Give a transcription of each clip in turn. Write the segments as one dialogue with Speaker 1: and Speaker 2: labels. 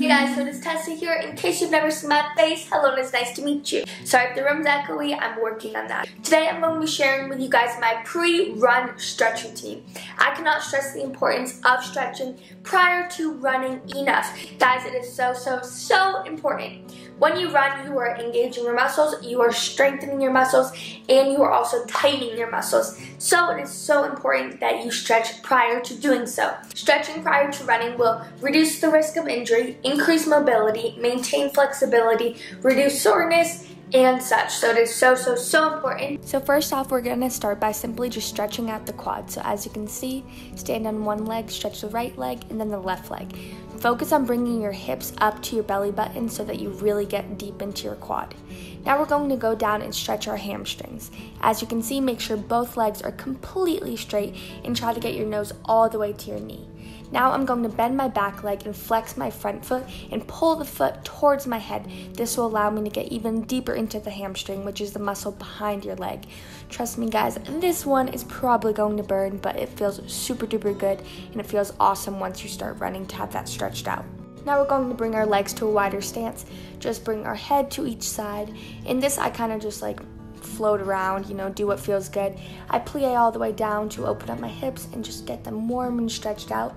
Speaker 1: Hey guys, so it is Tessa here. In case you've never seen my face, hello and it's nice to meet you. Sorry if the room's echoey, I'm working on that. Today I'm going to be sharing with you guys my pre-run stretch routine. I cannot stress the importance of stretching prior to running enough. Guys, it is so important. When you run, you are engaging your muscles, you are strengthening your muscles, and you are also tightening your muscles. So it is so important that you stretch prior to doing so. Stretching prior to running will reduce the risk of injury, increase mobility, maintain flexibility, reduce soreness, and such. So it is so important. So first off, we're gonna start by simply just stretching out the quad. So as you can see, stand on one leg, stretch the right leg, and then the left leg. Focus on bringing your hips up to your belly button so that you really get deep into your quad. Now we're going to go down and stretch our hamstrings. As you can see, make sure both legs are completely straight and try to get your nose all the way to your knee. Now I'm going to bend my back leg and flex my front foot and pull the foot towards my head. This will allow me to get even deeper into the hamstring, which is the muscle behind your leg. Trust me guys, this one is probably going to burn, but it feels super duper good and it feels awesome once you start running to have that stretched out. Now we're going to bring our legs to a wider stance. Just bring our head to each side. In this, I kind of just like float around, do what feels good. I plie all the way down to open up my hips and just get them warm and stretched out.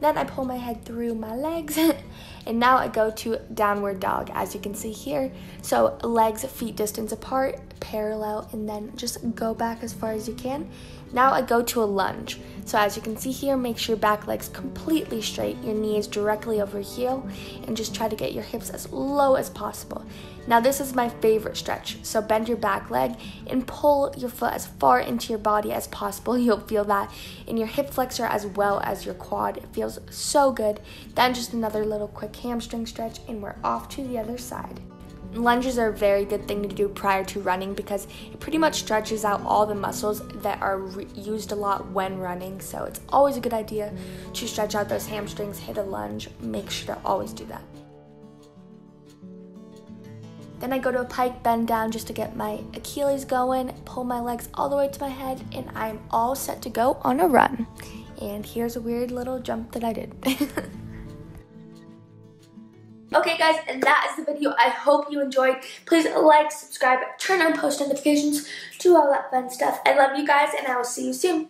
Speaker 1: Then I pull my head through my legs and now I go to downward dog, as you can see here. So legs feet distance apart, parallel, and then just go back as far as you can. Now I go to a lunge. So as you can see here, make sure your back leg's completely straight, your knee is directly over heel, and just try to get your hips as low as possible. Now this is my favorite stretch. So bend your back leg and pull your foot as far into your body as possible. You'll feel that in your hip flexor as well as your quad. It feels so good. Then just another little quick hamstring stretch and we're off to the other side. Lunges are a very good thing to do prior to running because it pretty much stretches out all the muscles that are used a lot when running. So it's always a good idea to stretch out those hamstrings, hit a lunge. Make sure to always do that. Then I go to a pike bend down just to get my Achilles going, pull my legs all the way to my head, and I'm all set to go on a run. And here's a weird little jump that I did. Okay guys, and that is the video. I hope you enjoyed. Please like, subscribe, turn on post notifications, do all that fun stuff. I love you guys and I will see you soon.